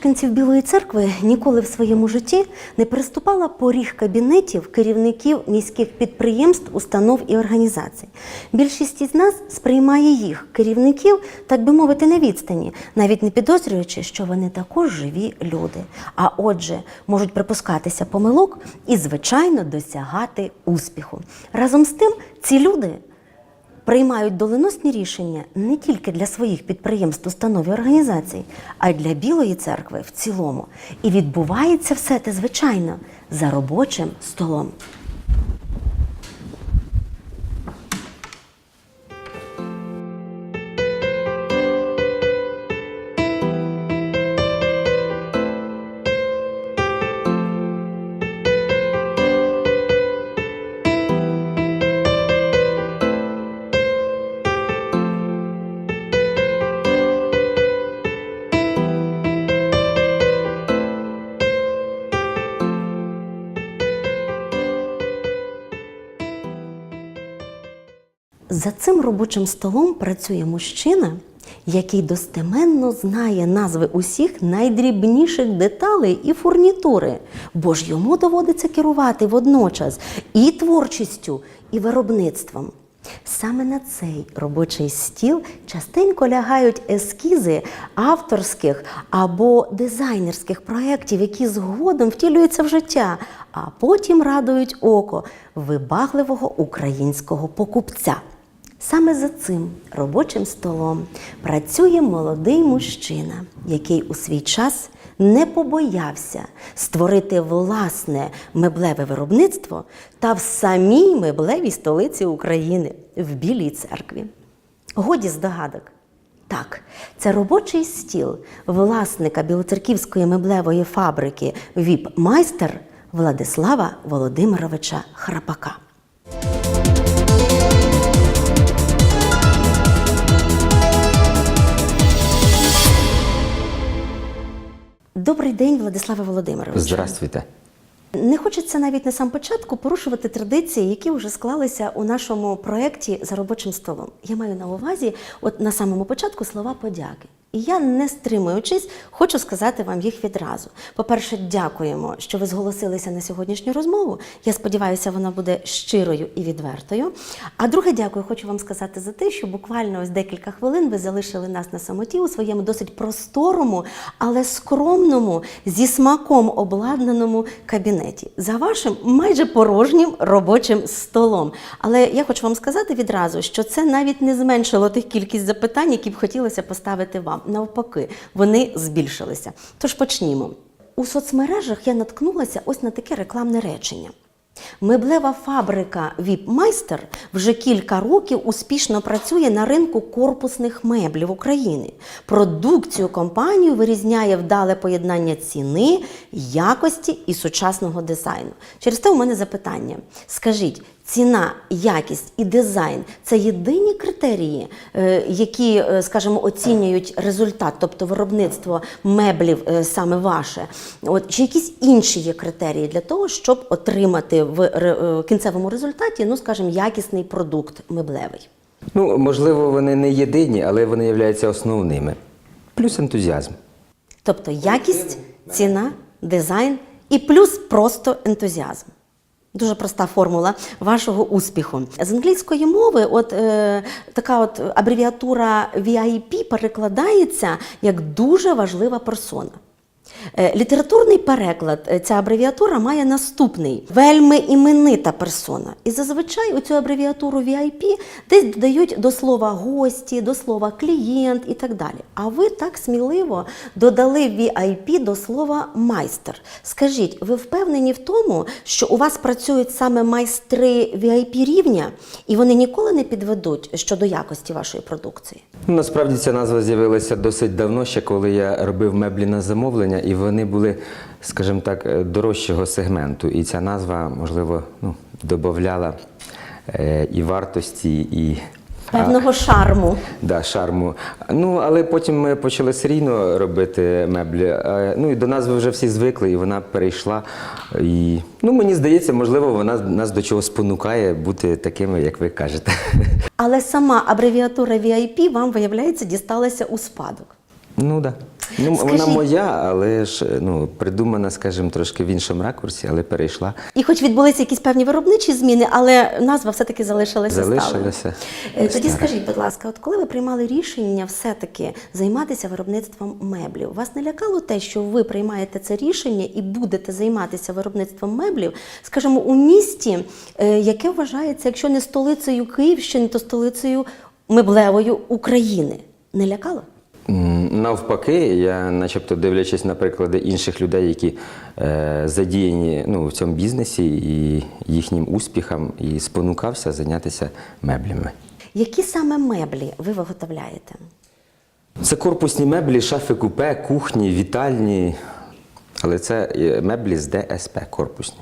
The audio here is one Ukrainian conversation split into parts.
мешканців Білої церкви ніколи в своєму житті не переступала поріг кабінетів керівників міських підприємств, установ і організацій. Більшість із нас сприймає їх, керівників, так би мовити, на відстані, навіть не підозрюючи, що вони також живі люди. А отже, можуть припускатися помилок і, звичайно, досягати успіху. Разом з тим, ці люди приймають доленосні рішення не тільки для своїх підприємств, установ і організацій, а й для Білої церкви в цілому. І відбувається все те, звичайно, за робочим столом. За цим робочим столом працює мужчина, який достеменно знає назви усіх найдрібніших деталей і фурнітури, бо ж йому доводиться керувати водночас і творчістю, і виробництвом. Саме на цей робочий стіл частенько лягають ескізи авторських або дизайнерських проєктів, які згодом втілюються в життя, а потім радують око вибагливого українського покупця. Саме за цим робочим столом працює молодий мужчина, який у свій час не побоявся створити власне меблеве виробництво та в самій меблевій столиці України – в Білій церкві. Годі здогадок. Так, це робочий стіл власника білоцерківської меблевої фабрики «Віп-майстер» Владислава Володимировича Храпака. Добрий день, Владиславе Володимировичу. Здравствуйте. Не хочеться навіть на сам початку порушувати традиції, які вже склалися у нашому проєкті «За робочим столом». Я маю на увазі от на самому початку слова подяки. І я, не стримуючись, хочу сказати вам їх відразу. По-перше, дякуємо, що ви зголосилися на сьогоднішню розмову. Я сподіваюся, вона буде щирою і відвертою. А друге, дякую, хочу вам сказати за те, що буквально ось декілька хвилин ви залишили нас на самоті у своєму досить просторому, але скромному, зі смаком обладнаному кабінеті. За вашим майже порожнім робочим столом. Але я хочу вам сказати відразу, що це навіть не зменшило тих кількість запитань, які б хотілося поставити вам. Навпаки, вони збільшилися. Тож почнімо. У соцмережах я наткнулася ось на таке рекламне речення. Меблева фабрика «Віп-майстер» вже кілька років успішно працює на ринку корпусних меблів України. Продукцію компанії вирізняє вдале поєднання ціни, якості і сучасного дизайну. Через те у мене запитання. Скажіть, ціна, якість і дизайн – це єдині критерії, які, скажімо, оцінюють результат, тобто виробництво меблів саме ваше? Чи якісь інші є критерії для того, щоб отримати в кінцевому результаті, ну, скажімо, якісний продукт меблевий? Ну, можливо, вони не єдині, але вони являються основними. Плюс ентузіазм. Тобто якість, ціна, дизайн і плюс просто ентузіазм. Дуже проста формула вашого успіху. З англійської мови така абревіатура VIP перекладається як «дуже важлива персона». Літературний переклад ця абревіатура має наступний – «вельми іменита персона». І зазвичай у цю абревіатуру VIP десь додають до слова «гості», до слова «клієнт» і так далі. А ви так сміливо додали VIP до слова «майстер». Скажіть, ви впевнені в тому, що у вас працюють саме майстри VIP рівня, і вони ніколи не підведуть щодо якості вашої продукції? Насправді ця назва з'явилася досить давно, ще коли я робив меблі на замовлення, і вони були, скажімо так, дорожчого сегменту. І ця назва, можливо, додавала і вартості, і певного шарму. Да, шарму. Ну, але потім ми почали серійно робити меблі. Ну, і до назви вже всі звикли, і вона перейшла. І, ну, мені здається, можливо, вона нас до чого спонукає бути такими, як ви кажете. Але сама абревіатура VIP вам, виявляється, дісталася у спадок. Ну, так. Да. Ну, вона Скажіть- моя, але ж придумана, скажімо, трошки в іншому ракурсі, але перейшла. І хоч відбулися якісь певні виробничі зміни, але назва все-таки залишилася сталою. Залишилася. Тоді стара. скажіть, будь ласка, от коли ви приймали рішення все-таки займатися виробництвом меблів, вас не лякало те, що ви приймаєте це рішення і будете займатися виробництвом меблів, скажімо, у місті, яке вважається, якщо не столицею Київщини, то столицею меблевою України? Не лякало? Навпаки, я начебто дивлячись на приклади інших людей, які задіяні в цьому бізнесі і їхнім успіхам, і спонукався зайнятися меблями. Які саме меблі ви виготовляєте? Це корпусні меблі, шафи купе, кухні, вітальні, але це меблі з ДСП, корпусні.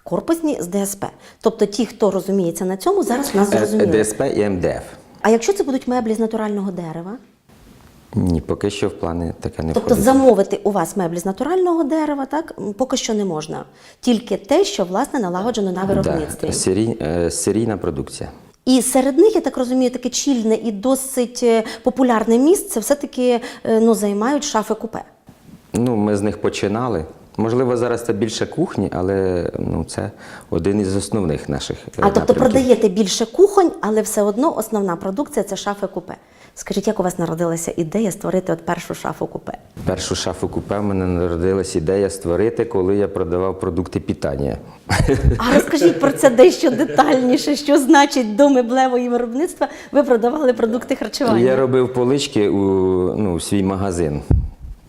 Корпусні з ДСП. Тобто ті, хто розуміється на цьому, зараз нас зрозуміли. ДСП і МДФ. А якщо це будуть меблі з натурального дерева? Ні, поки що в плани таке не Тобто входить. замовити у вас меблі з натурального дерева, так, поки що не можна. Тільки те, що, власне, налагоджено на виробництві. Серійна продукція. І серед них, я так розумію, таке чільне і досить популярне місце все-таки займають шафи купе. Ми з них починали. Можливо, зараз це більше кухні, але це один із основних наших А тобто напрямків. продаєте більше кухонь, але все одно основна продукція – це шафи купе. Скажіть, як у вас народилася ідея створити от першу шафу купе? Першу шафу купе в мене народилась ідея створити, коли я продавав продукти питання. А розкажіть про це дещо детальніше. Що значить до меблевої виробництва ви продавали продукти харчування? Я робив полички у свій магазин.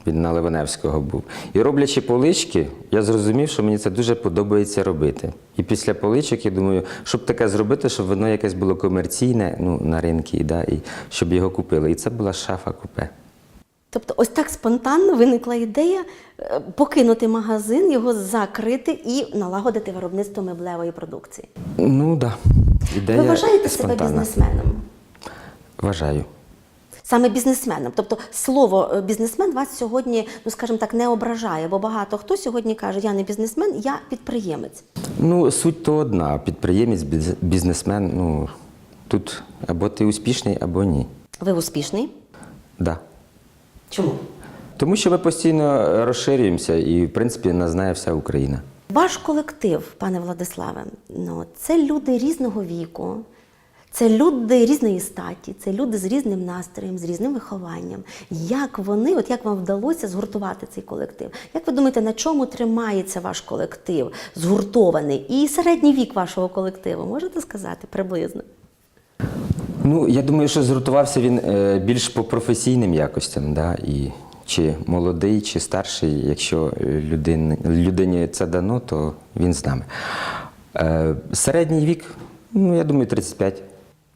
Він на Ливаневського був. І роблячи полички, я зрозумів, що мені це дуже подобається робити. І після поличок я думаю, щоб таке зробити, щоб воно якесь було комерційне на ринку, і щоб його купили. І це була шафа купе. Тобто ось так спонтанно виникла ідея покинути магазин, його закрити і налагодити виробництво меблевої продукції. Так. Ідея Ви вважаєте себе спонтанна. бізнесменом? Вважаю. Саме бізнесменом. Тобто слово бізнесмен вас сьогодні, скажімо так, не ображає, бо багато хто сьогодні каже, я не бізнесмен, я підприємець. Суть то одна. Підприємець, бізнесмен, тут або ти успішний, або ні. Ви успішний? Да. Чому? Тому що ми постійно розширюємося і, в принципі, нас знає вся Україна. Ваш колектив, пане Владиславе, це люди різного віку, це люди різної статі, це люди з різним настроєм, з різним вихованням. Як як вам вдалося згуртувати цей колектив? Як ви думаєте, на чому тримається ваш колектив, згуртований? І середній вік вашого колективу, можете сказати приблизно? Я думаю, що згуртувався він більш по професійним якостям, і чи молодий, чи старший, якщо людині це дано, то він з нами. Середній вік, я думаю, 35.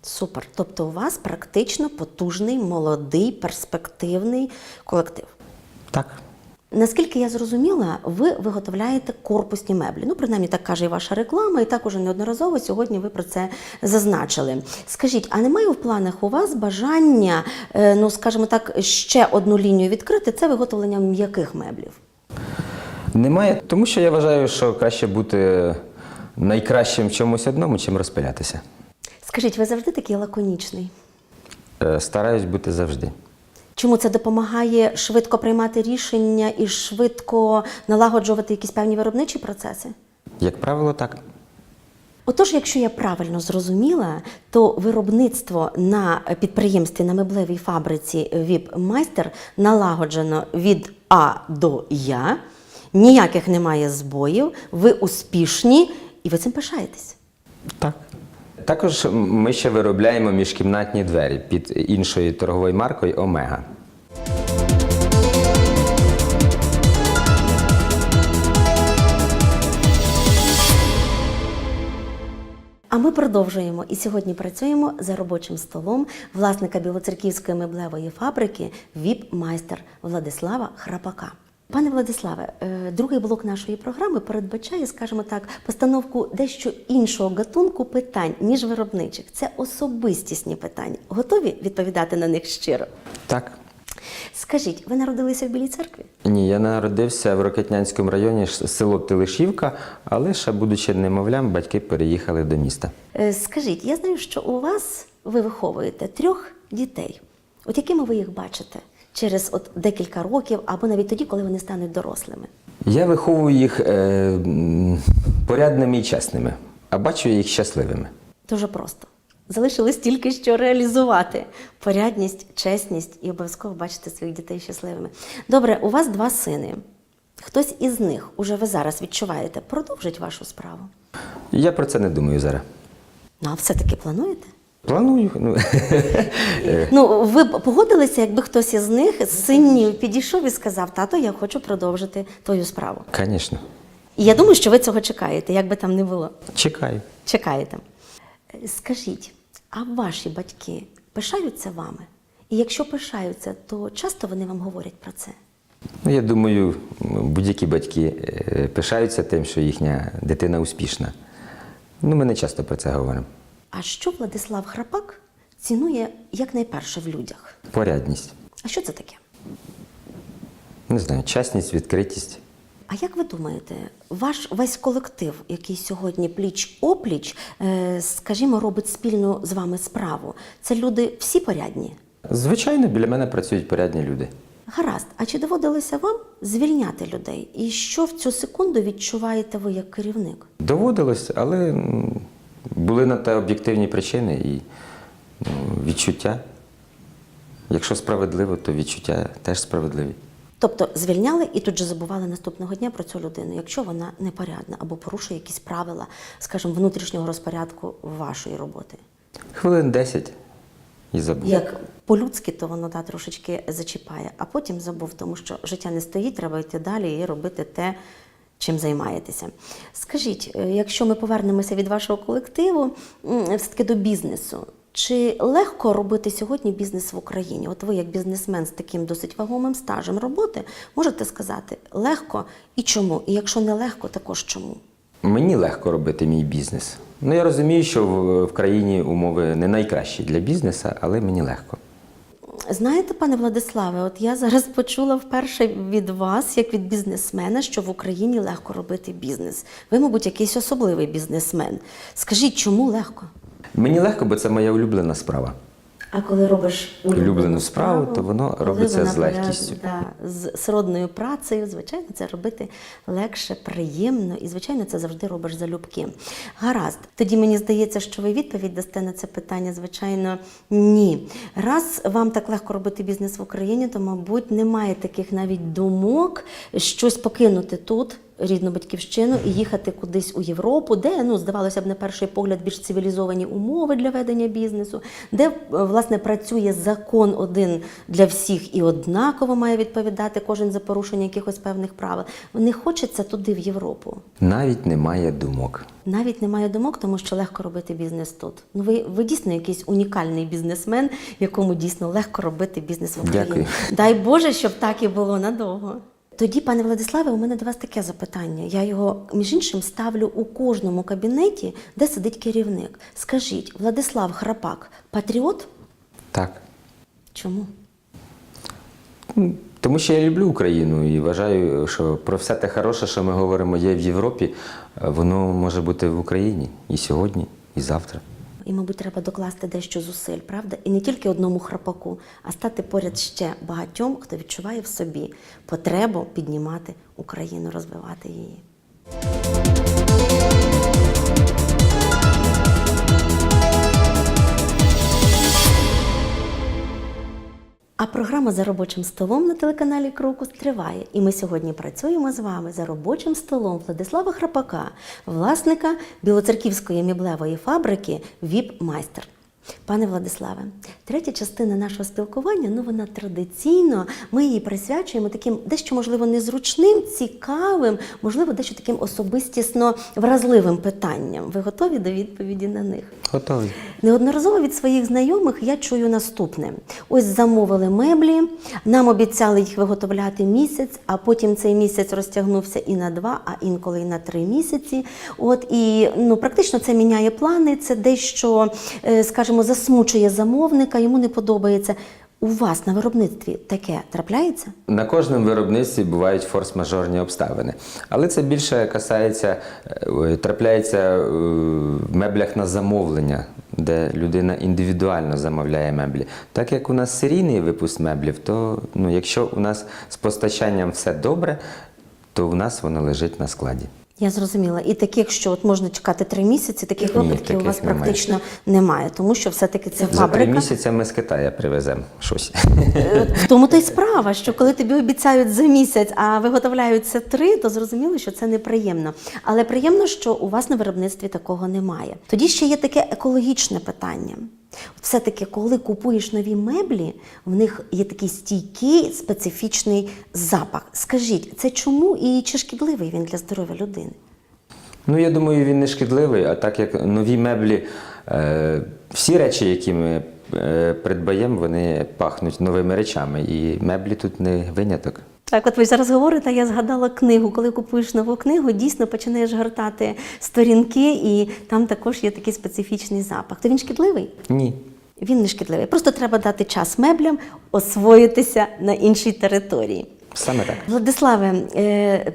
Супер. Тобто у вас практично потужний, молодий, перспективний колектив. Так. Наскільки я зрозуміла, ви виготовляєте корпусні меблі. Принаймні так каже і ваша реклама, і так уже неодноразово сьогодні ви про це зазначили. Скажіть, а немає в планах у вас бажання, скажімо так, ще одну лінію відкрити, це виготовлення м'яких меблів? Немає, тому що я вважаю, що краще бути найкращим в чомусь одному, чим розпилятися. Скажіть, ви завжди такий лаконічний? Стараюсь бути завжди. Чому це допомагає швидко приймати рішення і швидко налагоджувати якісь певні виробничі процеси? Як правило, так. Отож, якщо я правильно зрозуміла, то виробництво на підприємстві, на меблевій фабриці «Віп-майстер» налагоджено від А до Я, ніяких немає збоїв, ви успішні і ви цим пишаєтесь. Так. Також ми ще виробляємо міжкімнатні двері під іншою торговою маркою «Омега». А ми продовжуємо і сьогодні працюємо за робочим столом власника білоцерківської меблевої фабрики «Віп-майстер» Владислава Храпака. Пане Владиславе, другий блок нашої програми передбачає, скажімо так, постановку дещо іншого гатунку питань, ніж виробничих. Це особистісні питання. Готові відповідати на них щиро? Так. Скажіть, ви народилися в Білій Церкві? Ні, я народився в Рокитнянському районі, село Телешівка, але ще будучи немовлям, батьки переїхали до міста. Скажіть, я знаю, що у вас ви виховуєте 3 дітей. От якими ви їх бачите? через от декілька років або навіть тоді, коли вони стануть дорослими? Я виховую їх порядними і чесними, а бачу їх щасливими. Дуже просто. Залишилось тільки що реалізувати порядність, чесність і обов'язково бачити своїх дітей щасливими. Добре, у вас 2 сини. Хтось із них, уже ви зараз відчуваєте, продовжить вашу справу? Я про це не думаю зараз. Ну, а все-таки плануєте? Планую. Ну, ви б погодилися, якби хтось із них, з синів, підійшов і сказав: тато, я хочу продовжити твою справу. Звісно. І я думаю, що ви цього чекаєте, як би там не було. Чекаю. Чекаєте. Скажіть, а ваші батьки пишаються вами? І якщо пишаються, то часто вони вам говорять про це? Ну, я думаю, будь-які батьки пишаються тим, що їхня дитина успішна. Ну, ми не часто про це говоримо. А що Владислав Храпак цінує якнайперше в людях? Порядність. А що це таке? Не знаю, чесність, відкритість. А як ви думаєте, ваш весь колектив, який сьогодні пліч-опліч, скажімо, робить спільну з вами справу, це люди всі порядні? Звичайно, біля мене працюють порядні люди. Гаразд, а чи доводилося вам звільняти людей? І що в цю секунду відчуваєте ви як керівник? Доводилось, але були на те об'єктивні причини і відчуття. Якщо справедливо, то відчуття теж справедливі. Тобто звільняли і тут же забували наступного дня про цю людину, якщо вона непорядна або порушує якісь правила, скажімо, внутрішнього розпорядку вашої роботи. Хвилин 10 і забув. Як по-людськи, то воно трошечки зачіпає, а потім забув, тому що життя не стоїть, треба йти далі і робити те, чим займаєтеся. Скажіть, якщо ми повернемося від вашого колективу все-таки до бізнесу, чи легко робити сьогодні бізнес в Україні? От ви, як бізнесмен з таким досить вагомим стажем роботи, можете сказати, легко і чому? І якщо не легко, також чому? Мені легко робити мій бізнес. Ну, я розумію, що в країні умови не найкращі для бізнесу, але мені легко. Знаєте, пане Владиславе, от я зараз почула вперше від вас, як від бізнесмена, що в Україні легко робити бізнес. Ви, мабуть, якийсь особливий бізнесмен. Скажіть, чому легко? Мені легко, бо це моя улюблена справа. А коли робиш Улюблену справу, то воно коли робиться вона з легкістю. з сродною працею, звичайно, це робити легше, приємно і, звичайно, це завжди робиш залюбки. Гаразд. Тоді мені здається, що ви відповідь дасте на це питання, звичайно, ні. Раз вам так легко робити бізнес в Україні, то, мабуть, немає таких навіть думок щось покинути тут, рідну батьківщину, і їхати кудись у Європу, де, здавалося б, на перший погляд, більш цивілізовані умови для ведення бізнесу, де, власне, працює закон один для всіх і однаково має відповідати кожен за порушення якихось певних правил. Не хочеться туди, в Європу. Навіть немає думок. Навіть немає думок, тому що легко робити бізнес тут. Ви дійсно якийсь унікальний бізнесмен, якому дійсно легко робити бізнес в Україні. Дякую. Дай Боже, щоб так і було надовго. Тоді, пане Владиславе, у мене до вас таке запитання. Я його, між іншим, ставлю у кожному кабінеті, де сидить керівник. Скажіть, Владислав Храпак – патріот? Так. Чому? Тому що я люблю Україну і вважаю, що про все те хороше, що ми говоримо, є в Європі, воно може бути в Україні і сьогодні, і завтра. І, мабуть, треба докласти дещо зусиль, правда? І не тільки одному Храпаку, а стати поряд ще багатьом, хто відчуває в собі потребу піднімати Україну, розвивати її. А програма «За робочим столом» на телеканалі «Крокус» триває. І ми сьогодні працюємо з вами за робочим столом Владислава Храпака, власника білоцерківської меблевої фабрики «ВІП-майстер». Пане Владиславе, третя частина нашого спілкування, вона традиційно, ми її присвячуємо таким дещо, можливо, незручним, цікавим, можливо, дещо таким особистісно вразливим питанням. Ви готові до відповіді на них? Готовий. Неодноразово від своїх знайомих я чую наступне. Ось замовили меблі, нам обіцяли їх виготовляти місяць, а потім цей місяць розтягнувся і на 2, а інколи і на 3 місяці. І практично це міняє плани, це дещо, скажімо, засмучує замовника, йому не подобається. У вас на виробництві таке трапляється? На кожному виробництві бувають форс-мажорні обставини. Але це більше трапляється в меблях на замовлення. де людина індивідуально замовляє меблі. Так як у нас серійний випуск меблів, то якщо у нас з постачанням все добре, то у нас воно лежить на складі. Я зрозуміла. І таких, що от можна чекати 3 місяці, таких Ні, випадків у таких вас немає. практично немає, тому що все-таки це За 3 фабрика. місяці ми з Китаю привеземо щось. В тому то й справа, що коли тобі обіцяють за місяць, а виготовляються 3, то зрозуміло, що це неприємно. Але приємно, що у вас на виробництві такого немає. Тоді ще є таке екологічне питання. Все-таки, коли купуєш нові меблі, в них є такий стійкий, специфічний запах. Скажіть, це чому і чи шкідливий він для здоров'я людини? Я думаю, він не шкідливий, а так як нові меблі, всі речі, які ми придбаємо, вони пахнуть новими речами, і меблі тут не виняток. Так, от ви зараз говорите, я згадала книгу. Коли купуєш нову книгу, дійсно починаєш гортати сторінки, і там також є такий специфічний запах. То він шкідливий? Ні. Він не шкідливий. Просто треба дати час меблям освоїтися на іншій території. Саме так. Владиславе,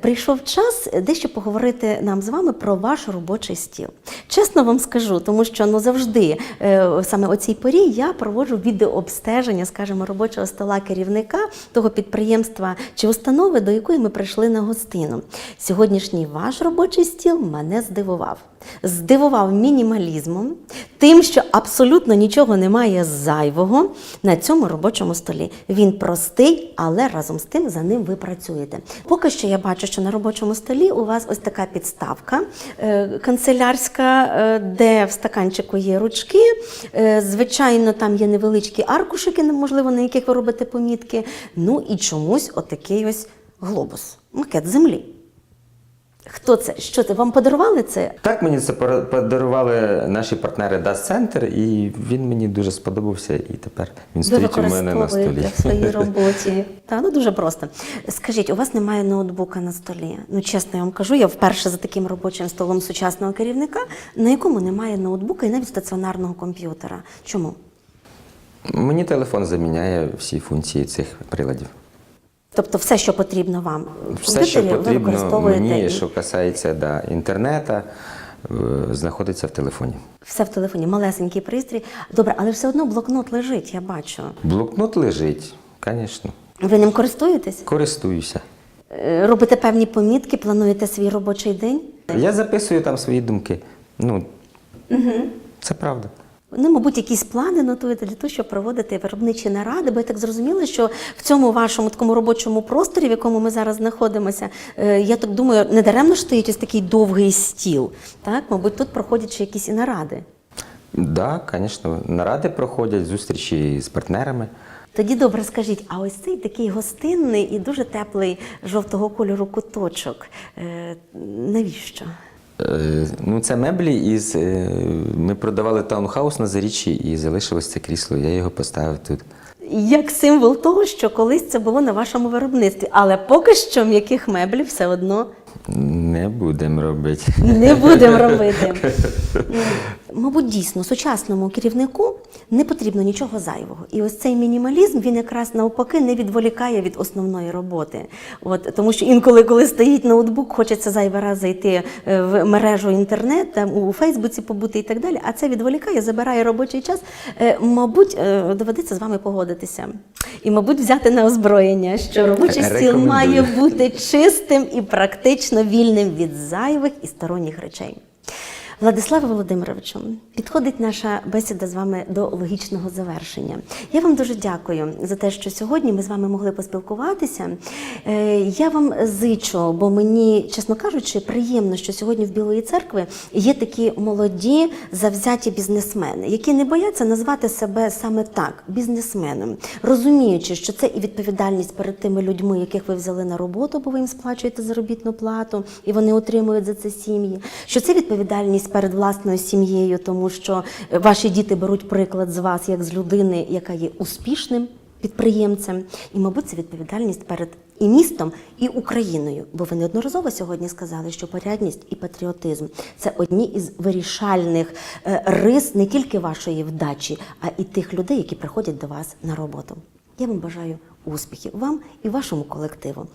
прийшов час дещо поговорити нам з вами про ваш робочий стіл. Чесно вам скажу, тому що завжди саме о цій порі я проводжу відеообстеження, скажімо, робочого стола керівника того підприємства чи установи, до якої ми прийшли на гостину. Сьогоднішній ваш робочий стіл мене здивував. Здивував мінімалізмом, тим, що абсолютно нічого немає зайвого на цьому робочому столі. Він простий, але разом з тим за ним ви працюєте. Поки що я бачу, що на робочому столі у вас ось така підставка канцелярська, де в стаканчику є ручки. Звичайно, там є невеличкі аркушики, можливо, на яких ви робите помітки. І чомусь отакий ось глобус, макет землі. Хто це? Що це? Вам подарували це? Так, мені це подарували наші партнери DAS Center, і він мені дуже сподобався, і тепер він стоїть у мене на столі. Ви використовуєте в своїй роботі. Так, дуже просто. Скажіть, у вас немає ноутбука на столі? Чесно, я вам кажу, я вперше за таким робочим столом сучасного керівника, на якому немає ноутбука і навіть стаціонарного комп'ютера. Чому? Мені телефон заміняє всі функції цих приладів. Тобто все, що потрібно вам в Все, що комп'ютері, ви потрібно використовуєте? мені, що касається інтернету, знаходиться в телефоні. Все в телефоні, малесенький пристрій. Добре, але все одно блокнот лежить, я бачу. Блокнот лежить, звісно. Ви ним користуєтесь? Користуюся. Робите певні помітки, плануєте свій робочий день? Я записую там свої думки. Це правда. Мабуть, якісь плани нотуєте для того, щоб проводити виробничі наради, бо я так зрозуміла, що в цьому вашому такому робочому просторі, в якому ми зараз знаходимося, я так думаю, не даремно стоїть ось такий довгий стіл. Так? Мабуть, тут проходять ще якісь і наради. Так, звісно, наради проходять, зустрічі з партнерами. Тоді добре скажіть, а ось цей такий гостинний і дуже теплий жовтого кольору куточок, навіщо? Це меблі ми продавали таунхаус на Заріччі і залишилось це крісло, я його поставив тут. Як символ того, що колись це було на вашому виробництві, але поки що м'яких меблів все одно не будемо робити. Не будемо робити. Мабуть, дійсно, сучасному керівнику не потрібно нічого зайвого. І ось цей мінімалізм, він якраз навпаки не відволікає від основної роботи. Тому що інколи, коли стоїть ноутбук, хочеться зайвий раз зайти в мережу інтернет, там, у Фейсбуці побути і так далі, а це відволікає, забирає робочий час. Мабуть, доведеться з вами погодитися. І, мабуть, взяти на озброєння, що робочий стіл має бути чистим і практично вільним від зайвих і сторонніх речей. Владиславе Володимировичу, підходить наша бесіда з вами до логічного завершення. Я вам дуже дякую за те, що сьогодні ми з вами могли поспілкуватися. Я вам зичу, бо мені, чесно кажучи, приємно, що сьогодні в Білої церкви є такі молоді, завзяті бізнесмени, які не бояться назвати себе саме так – бізнесменом, розуміючи, що це і відповідальність перед тими людьми, яких ви взяли на роботу, бо ви їм сплачуєте заробітну плату, і вони отримують за це сім'ї, що це відповідальність перед власною сім'єю, тому що ваші діти беруть приклад з вас, як з людини, яка є успішним підприємцем. І, мабуть, це відповідальність перед і містом, і Україною. Бо ви неодноразово сьогодні сказали, що порядність і патріотизм – це одні із вирішальних рис не тільки вашої вдачі, а і тих людей, які приходять до вас на роботу. Я вам бажаю успіхів вам і вашому колективу.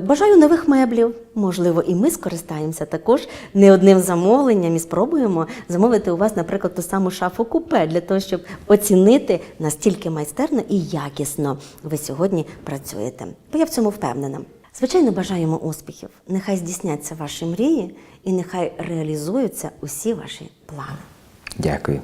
Бажаю нових меблів. Можливо, і ми скористаємося також не одним замовленням і спробуємо замовити у вас, наприклад, ту саму шафу-купе, для того, щоб оцінити, настільки майстерно і якісно ви сьогодні працюєте. Бо я в цьому впевнена. Звичайно, бажаємо успіхів. Нехай здійсняться ваші мрії і нехай реалізуються усі ваші плани. Дякую.